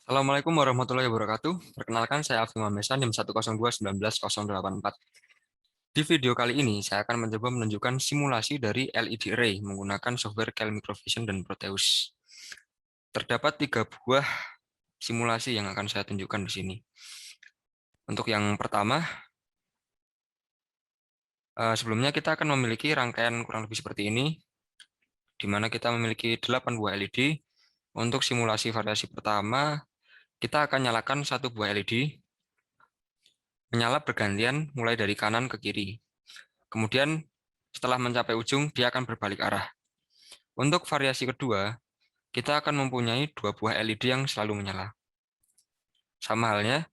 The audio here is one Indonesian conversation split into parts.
Assalamualaikum warahmatullahi wabarakatuh. Perkenalkan, saya Alfi Mamesa, NIM 102.19.084. Di video kali ini, saya akan mencoba menunjukkan simulasi dari LED array menggunakan software Cal Microvision dan Proteus. Terdapat 3 buah simulasi yang akan saya tunjukkan di sini. Untuk yang pertama, sebelumnya kita akan memiliki rangkaian kurang lebih seperti ini, di mana kita memiliki 8 buah LED. Untuk simulasi variasi pertama, kita akan nyalakan satu buah LED, menyala bergantian mulai dari kanan ke kiri. Kemudian setelah mencapai ujung, dia akan berbalik arah. Untuk variasi kedua, kita akan mempunyai 2 buah LED yang selalu menyala. Sama halnya,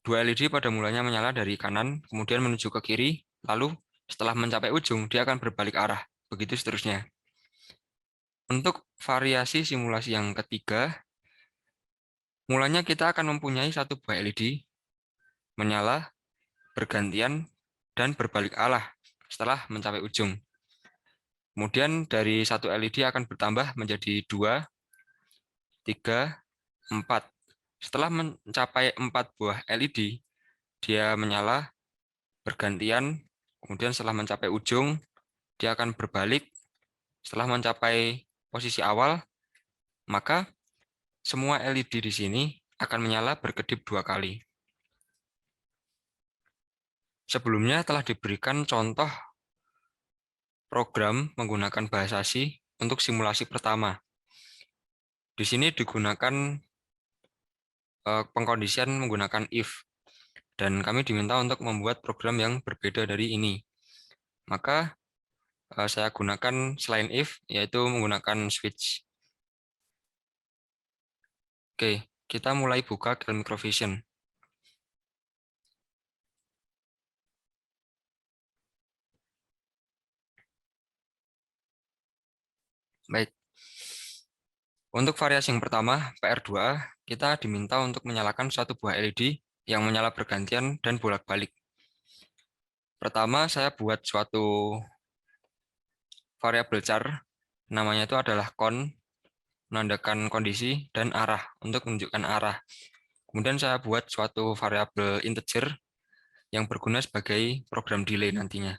2 LED pada mulanya menyala dari kanan, kemudian menuju ke kiri, lalu setelah mencapai ujung, dia akan berbalik arah. Begitu seterusnya. Untuk variasi simulasi yang ketiga, mulanya kita akan mempunyai satu buah LED, menyala, bergantian, dan berbalik arah setelah mencapai ujung. Kemudian dari satu LED akan bertambah menjadi 2, 3, 4. Setelah mencapai 4 buah LED, dia menyala bergantian, kemudian setelah mencapai ujung, dia akan berbalik. Setelah mencapai posisi awal, maka semua LED di sini akan menyala berkedip 2 kali. Sebelumnya telah diberikan contoh program menggunakan bahasa C untuk simulasi pertama. Di sini digunakan pengkondisian menggunakan if, dan kami diminta untuk membuat program yang berbeda dari ini. Maka saya gunakan selain if, yaitu menggunakan switch. Oke, kita mulai buka Cal Microvision. Baik. Untuk variasi yang pertama, PR2, kita diminta untuk menyalakan satu buah LED yang menyala bergantian dan bolak-balik. Pertama, saya buat suatu variabel char, namanya itu adalah con, menandakan kondisi, dan arah, untuk menunjukkan arah. Kemudian saya buat suatu variabel integer yang berguna sebagai program delay nantinya.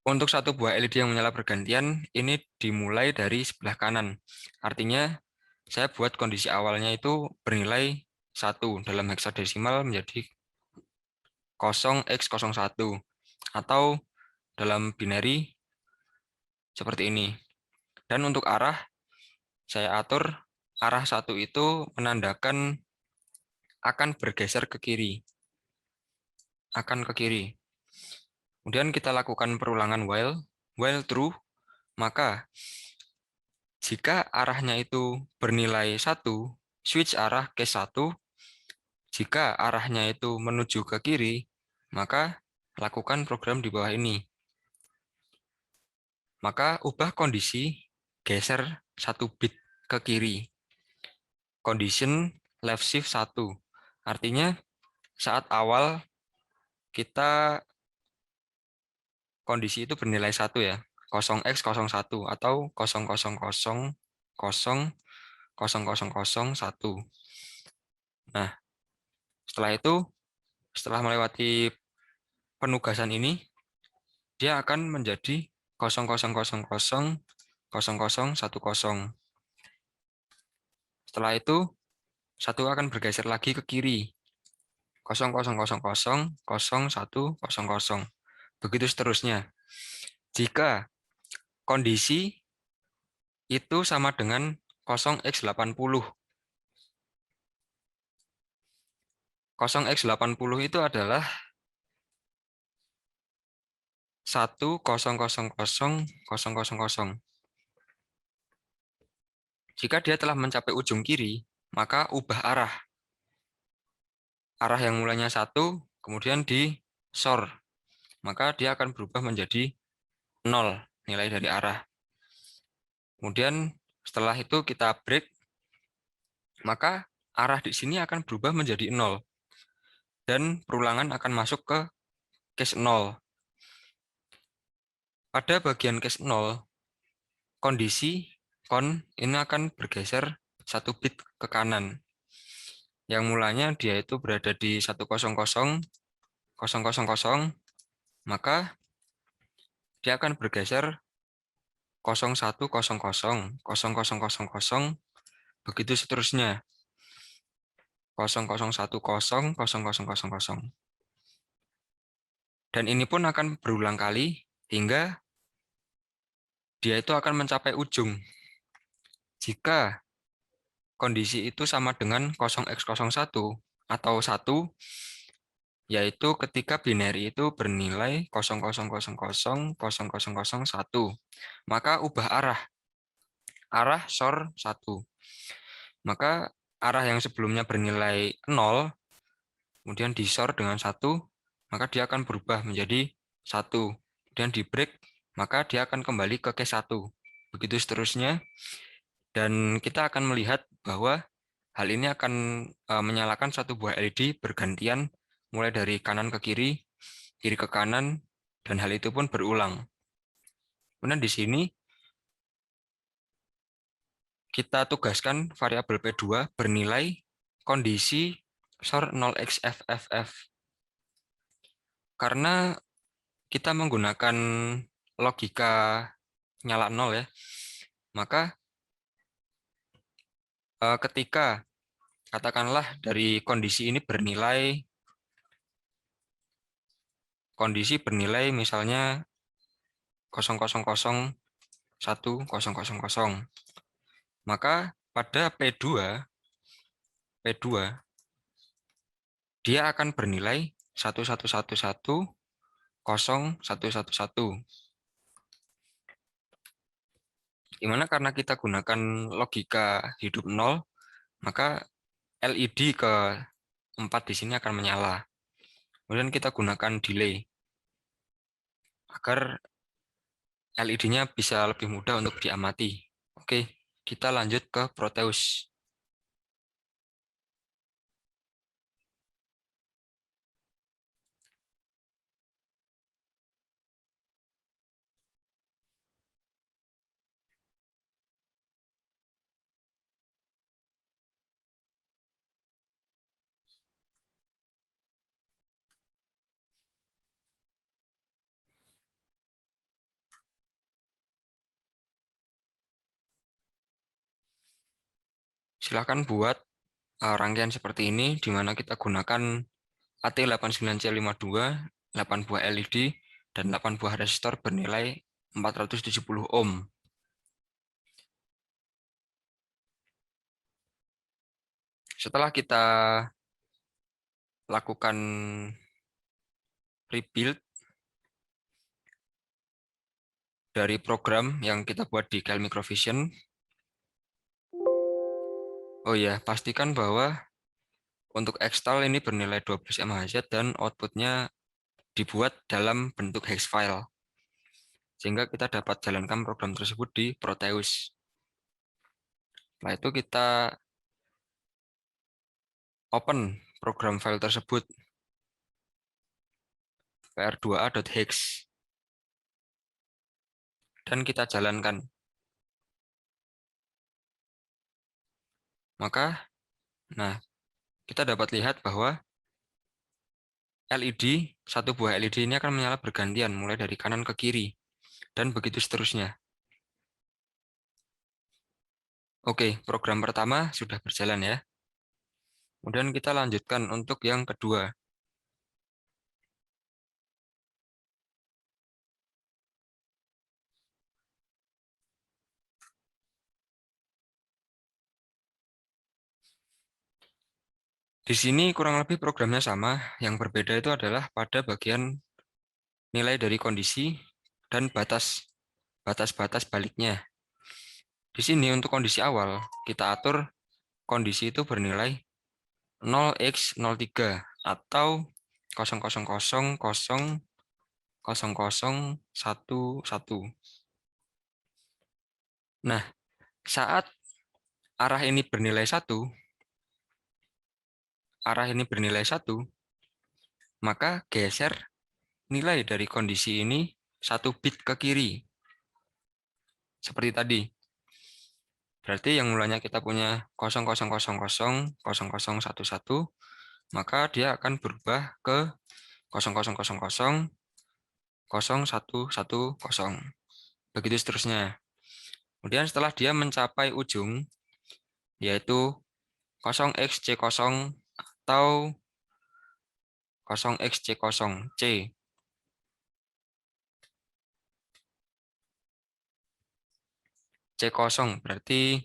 Untuk satu buah LED yang menyala bergantian, ini dimulai dari sebelah kanan. Artinya, saya buat kondisi awalnya itu bernilai 1 dalam heksadesimal menjadi 0x01. Atau dalam binary seperti ini. Dan untuk arah, saya atur arah 1 itu menandakan akan bergeser ke kiri. Akan ke kiri. Kemudian kita lakukan perulangan while true, maka jika arahnya itu bernilai 1, switch arah ke 1. Jika arahnya itu menuju ke kiri, maka lakukan program di bawah ini. Maka ubah kondisi, geser 1 bit ke kiri. Condition left shift 1. Artinya saat awal kita kondisi itu bernilai 1 ya. 0x01 atau 000000001. Nah, setelah itu, setelah melewati penugasan ini, dia akan menjadi 0000010. Setelah itu, 1 akan bergeser lagi ke kiri. 000000100. Begitu seterusnya. Jika kondisi itu sama dengan 0x80. 0x80 itu adalah 1000000. Jika dia telah mencapai ujung kiri, maka ubah arah. Arah yang mulanya 1, kemudian di SOR. Maka dia akan berubah menjadi 0, nilai dari arah. Kemudian setelah itu kita break, maka arah di sini akan berubah menjadi 0. Dan perulangan akan masuk ke case 0. Pada bagian case 0, kondisi ini akan bergeser 1 bit ke kanan. Yang mulanya dia itu berada di 100,000, maka dia akan bergeser 0100,0000, begitu seterusnya. 0010,0000. Dan ini pun akan berulang kali hingga dia itu akan mencapai ujung. Jika kondisi itu sama dengan 0x01 atau 1, yaitu ketika binary itu bernilai 0000,0001, maka ubah arah SOR 1. Maka arah yang sebelumnya bernilai 0, kemudian disor dengan 1, maka dia akan berubah menjadi 1. Kemudian di break, maka dia akan kembali ke case 1. Begitu seterusnya. Dan kita akan melihat bahwa hal ini akan menyalakan satu buah LED bergantian mulai dari kanan ke kiri, kiri ke kanan, dan hal itu pun berulang. Kemudian di sini kita tugaskan variabel P2 bernilai kondisi SOR 0xFFF. Karena kita menggunakan logika nyala 0 ya, maka ketika katakanlah dari kondisi ini bernilai misalnya 0,001,000, maka pada P2 dia akan bernilai 11110,111. Dimana karena kita gunakan logika hidup 0, maka LED ke 4 di sini akan menyala. Kemudian kita gunakan delay agar LED-nya bisa lebih mudah untuk diamati. Oke, kita lanjut ke Proteus. Silakan buat rangkaian seperti ini, di mana kita gunakan AT89C52, 8 buah LED, dan 8 buah resistor bernilai 470 ohm. Setelah kita lakukan rebuild dari program yang kita buat di KL Microvision, oh ya, pastikan bahwa untuk install ini bernilai 12 MHz dan outputnya dibuat dalam bentuk hex file, sehingga kita dapat jalankan program tersebut di Proteus. Setelah itu kita open program file tersebut, pr2a.hex, dan kita jalankan. Maka, kita dapat lihat bahwa LED, satu buah LED ini akan menyala bergantian mulai dari kanan ke kiri, dan begitu seterusnya. Oke, program pertama sudah berjalan ya. Kemudian kita lanjutkan untuk yang kedua. Di sini kurang lebih programnya sama, yang berbeda itu adalah pada bagian nilai dari kondisi dan batas-batas baliknya. Di sini untuk kondisi awal, kita atur kondisi itu bernilai 0x03 atau 0,000,00011. Nah, saat arah ini bernilai 1, maka geser nilai dari kondisi ini 1 bit ke kiri. Seperti tadi. Berarti yang mulanya kita punya 00000011, maka dia akan berubah ke 00000110. Begitu seterusnya. Kemudian setelah dia mencapai ujung, yaitu 0xc0 atau 0xc0c. C0 berarti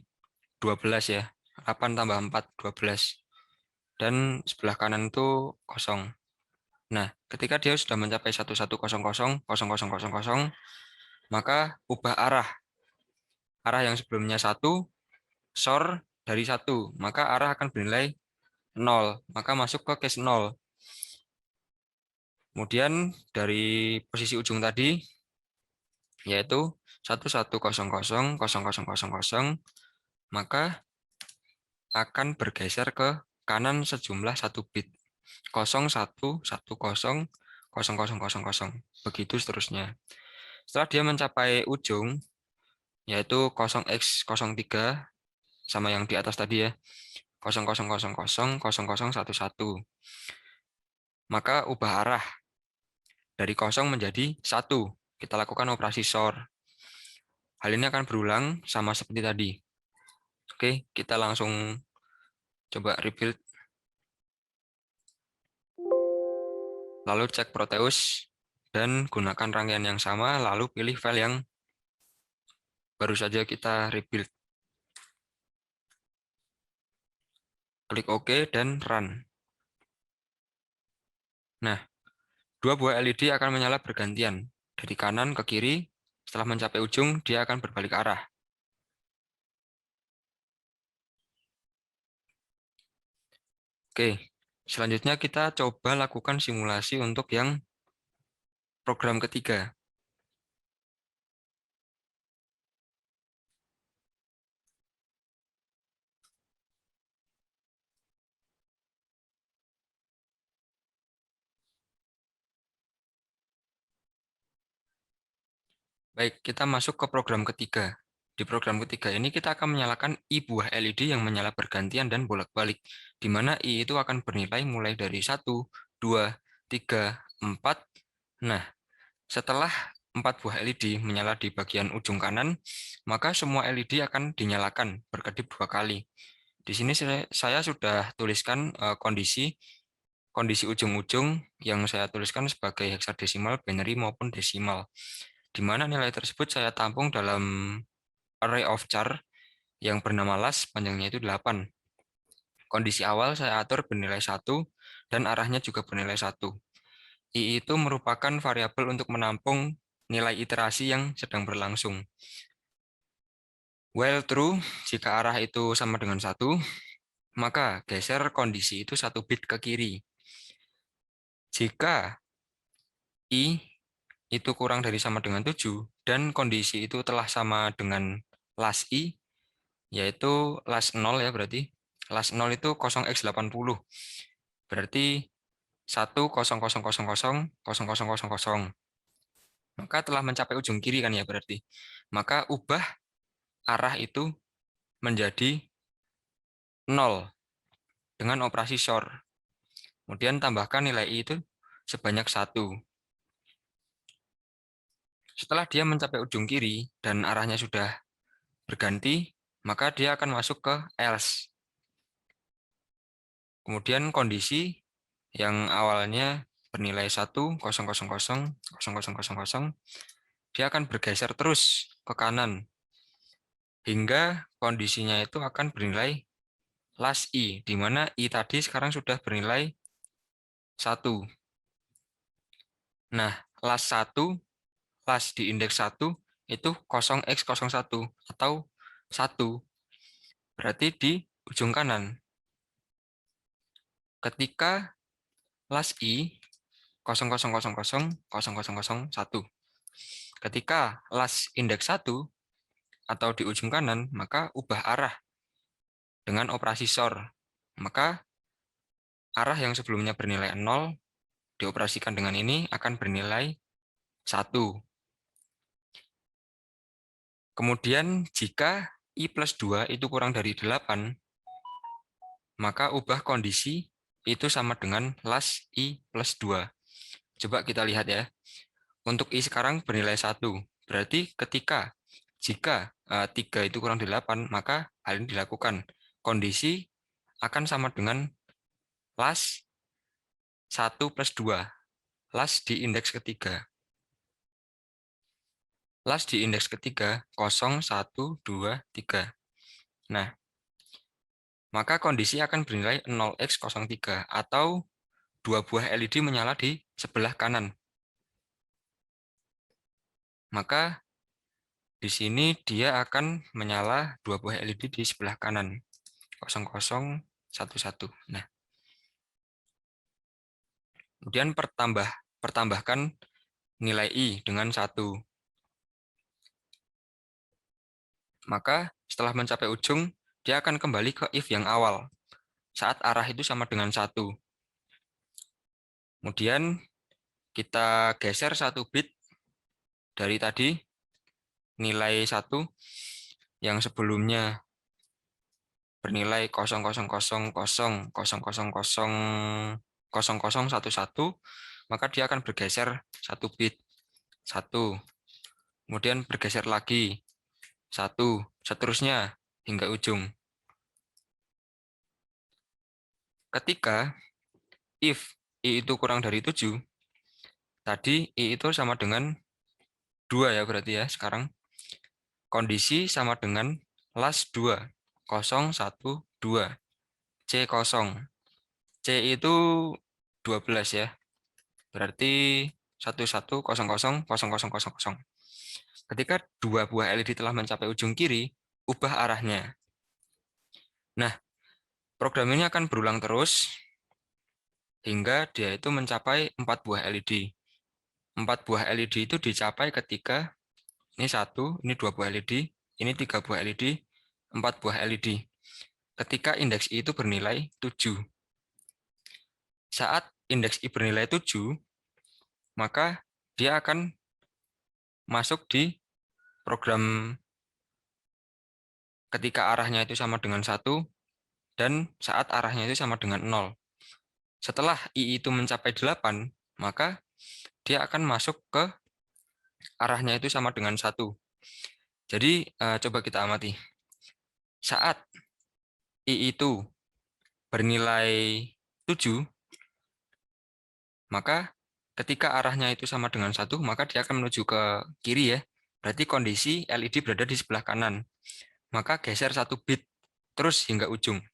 12 ya. 8 tambah 4, 12. Dan sebelah kanan itu kosong. Nah, ketika dia sudah mencapai 11000000, maka ubah arah. Arah yang sebelumnya 1, SOR dari 1, maka arah akan bernilai 0. Maka masuk ke case 0. Kemudian dari posisi ujung tadi, yaitu 11000000, maka akan bergeser ke kanan sejumlah 1 bit. 01100000. Begitu seterusnya. Setelah dia mencapai ujung, yaitu 0x03, sama yang di atas tadi ya, 00000011. Maka ubah arah dari 0 menjadi 1. Kita lakukan operasi SOR. Hal ini akan berulang sama seperti tadi. Oke, kita langsung coba rebuild. Lalu cek Proteus dan gunakan rangkaian yang sama, lalu pilih file yang baru saja kita rebuild. Klik OK dan run. Nah, dua buah LED akan menyala bergantian. Dari kanan ke kiri, setelah mencapai ujung, dia akan berbalik arah. Oke, selanjutnya kita coba lakukan simulasi untuk yang program ketiga. Baik, kita masuk ke program ketiga. Di program ketiga ini kita akan menyalakan I buah LED yang menyala bergantian dan bolak-balik, di mana I itu akan bernilai mulai dari 1, 2, 3, 4. Nah, setelah 4 buah LED menyala di bagian ujung kanan, maka semua LED akan dinyalakan berkedip 2 kali. Di sini saya sudah tuliskan kondisi ujung-ujung yang saya tuliskan sebagai heksadesimal, binary maupun desimal, di mana nilai tersebut saya tampung dalam array of char yang bernama last, panjangnya itu 8. Kondisi awal saya atur bernilai 1 dan arahnya juga bernilai 1. I itu merupakan variabel untuk menampung nilai iterasi yang sedang berlangsung. While true, jika arah itu sama dengan 1, maka geser kondisi itu 1 bit ke kiri. Jika I itu kurang dari sama dengan 7, dan kondisi itu telah sama dengan last I, yaitu last 0 ya berarti. Last 0 itu 0x80. Berarti 100000000. Maka telah mencapai ujung kiri kan ya berarti. Maka ubah arah itu menjadi 0 dengan operasi SOR. Kemudian tambahkan nilai I itu sebanyak 1. Setelah dia mencapai ujung kiri dan arahnya sudah berganti, maka dia akan masuk ke else. Kemudian kondisi yang awalnya bernilai 1000000, dia akan bergeser terus ke kanan hingga kondisinya itu akan bernilai last I, di mana I tadi sekarang sudah bernilai 1. Nah, last 1, last di indeks 1 itu 0x01 atau 1. Berarti di ujung kanan. Ketika last I 0000001. Ketika last indeks 1 atau di ujung kanan, maka ubah arah dengan operasi SOR. Maka arah yang sebelumnya bernilai 0 dioperasikan dengan ini akan bernilai 1. Kemudian jika I plus 2 itu kurang dari 8, maka ubah kondisi itu sama dengan las I plus 2. Coba kita lihat ya. Untuk I sekarang bernilai 1. Berarti jika 3 itu kurang dari 8, maka hal ini dilakukan. Kondisi akan sama dengan las 1 plus 2. Las di indeks ketiga. Las di indeks ketiga 0, 1, 2, 3. Nah, maka kondisi akan bernilai 0x03 atau dua buah LED menyala di sebelah kanan. Maka di sini dia akan menyala dua buah LED di sebelah kanan. 00, 11. Nah, kemudian pertambahkan nilai I dengan 1. Maka setelah mencapai ujung, dia akan kembali ke if yang awal, saat arah itu sama dengan 1. Kemudian kita geser 1 bit dari tadi, nilai 1 yang sebelumnya bernilai 0,000,000,000,000,000,000,000,000,000,000,000,000,000,000,000,000,000,000, maka dia akan bergeser 1 bit, 1, kemudian bergeser lagi 1, seterusnya hingga ujung. Ketika if I itu kurang dari 7, tadi I itu sama dengan 2 ya berarti ya sekarang. Kondisi sama dengan las 2, 0, 1, 2, C0. C itu 12 ya. Berarti 11000000. Ketika dua buah LED telah mencapai ujung kiri, ubah arahnya. Nah, program ini akan berulang terus hingga dia itu mencapai 4 buah LED. 4 buah LED itu dicapai ketika ini 1, ini 2 buah LED, ini 3 buah LED, 4 buah LED. Ketika indeks I itu bernilai 7. Saat indeks I bernilai 7, maka dia akan masuk di program ketika arahnya itu sama dengan 1 dan saat arahnya itu sama dengan 0. Setelah I itu mencapai 8, maka dia akan masuk ke arahnya itu sama dengan 1. Jadi coba kita amati. Saat I itu bernilai 7, maka ketika arahnya itu sama dengan 1, maka dia akan menuju ke kiri ya. Berarti kondisi LED berada di sebelah kanan. Maka geser 1 bit, terus hingga ujung.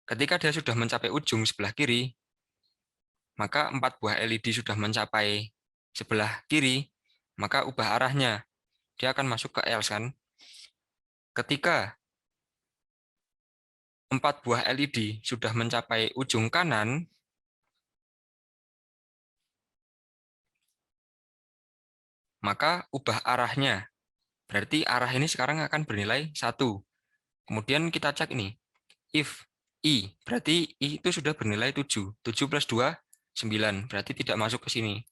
Ketika dia sudah mencapai ujung sebelah kiri, maka 4 buah LED sudah mencapai sebelah kiri, maka ubah arahnya. Dia akan masuk ke else kan. Ketika 4 buah LED sudah mencapai ujung kanan, maka ubah arahnya. Berarti arah ini sekarang akan bernilai 1. Kemudian kita cek ini. If I, berarti I itu sudah bernilai 7. 7 plus 2, 9. Berarti tidak masuk ke sini.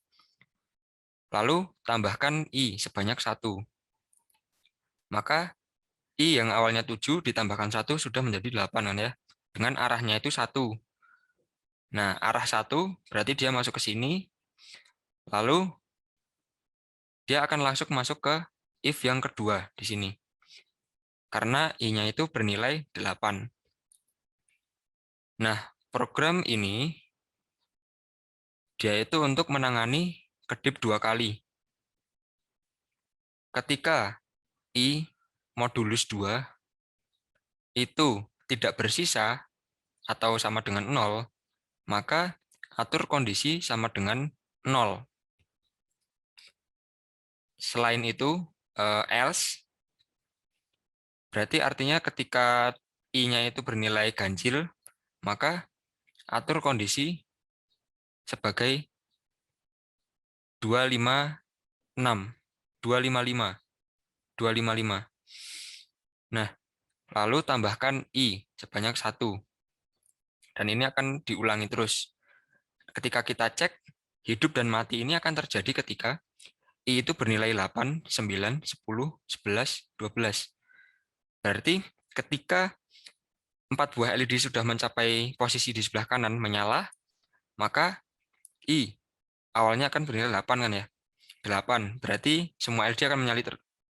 Lalu tambahkan I sebanyak 1. Maka I yang awalnya 7 ditambahkan 1 sudah menjadi 8 kan ya. Dengan arahnya itu 1. Nah, arah 1 berarti dia masuk ke sini. Lalu dia akan langsung masuk ke if yang kedua di sini. Karena I-nya itu bernilai 8. Nah, program ini dia itu untuk menangani kedip 2 kali. Ketika I modulus 2 itu tidak bersisa atau sama dengan 0, maka atur kondisi sama dengan 0. Selain itu, else, berarti artinya ketika I-nya itu bernilai ganjil, maka atur kondisi sebagai 256, 255, 255. Nah, lalu tambahkan I sebanyak 1. Dan ini akan diulangi terus. Ketika kita cek, hidup dan mati ini akan terjadi ketika I itu bernilai 8, 9, 10, 11, 12. Berarti ketika 4 buah LED sudah mencapai posisi di sebelah kanan menyala, maka I awalnya akan bernilai 8 kan ya. 8. Berarti semua LED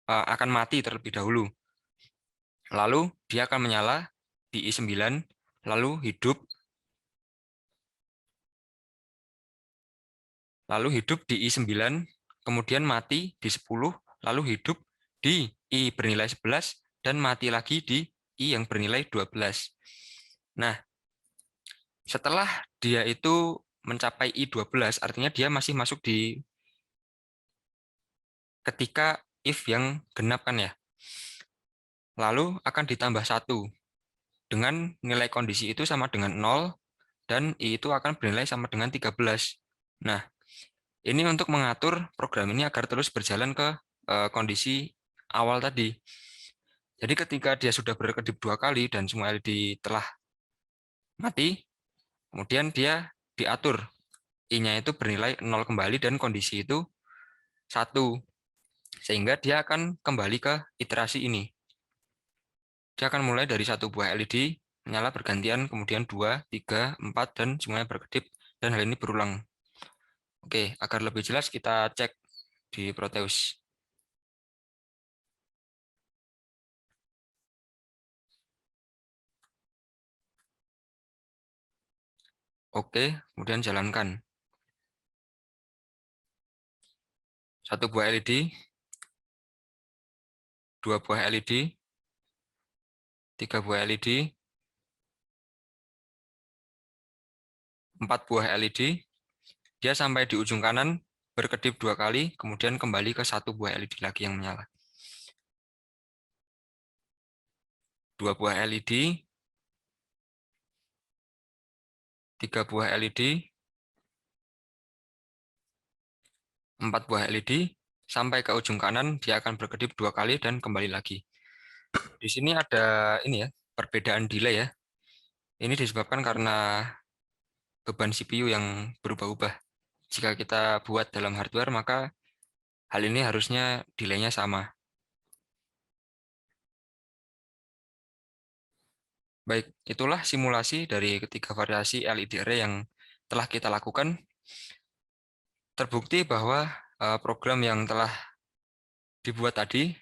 akan mati terlebih dahulu. Lalu dia akan menyala di I9, lalu hidup di I9, kemudian mati di 10, lalu hidup di I bernilai 11, dan mati lagi di I yang bernilai 12. Nah, setelah dia itu mencapai I12, artinya dia masih masuk di ketika if yang genap kan ya. Lalu akan ditambah 1 dengan nilai kondisi itu sama dengan 0 dan I itu akan bernilai sama dengan 13. Nah, ini untuk mengatur program ini agar terus berjalan ke kondisi awal tadi. Jadi ketika dia sudah berkedip 2 kali dan semua LED telah mati, kemudian dia diatur I-nya itu bernilai 0 kembali dan kondisi itu 1. Sehingga dia akan kembali ke iterasi ini. Dia akan mulai dari 1 buah LED, menyala bergantian, kemudian 2, 3, 4, dan semuanya berkedip, dan hal ini berulang. Oke, agar lebih jelas kita cek di Proteus. Oke, kemudian jalankan. 1 buah LED, 2 buah LED, 3 buah LED, 4 buah LED, dia sampai di ujung kanan, berkedip 2 kali, kemudian kembali ke 1 buah LED lagi yang menyala. 2 buah LED, 3 buah LED, 4 buah LED, sampai ke ujung kanan, dia akan berkedip 2 kali dan kembali lagi. Di sini ada ini ya, perbedaan delay ya. Ini disebabkan karena beban CPU yang berubah-ubah. Jika kita buat dalam hardware, maka hal ini harusnya delay-nya sama. Baik, itulah simulasi dari ketiga variasi LED array yang telah kita lakukan. Terbukti bahwa program yang telah dibuat tadi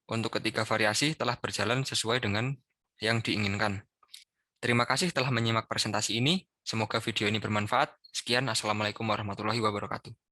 untuk ketiga variasi telah berjalan sesuai dengan yang diinginkan. Terima kasih telah menyimak presentasi ini. Semoga video ini bermanfaat. Sekian, Assalamualaikum warahmatullahi wabarakatuh.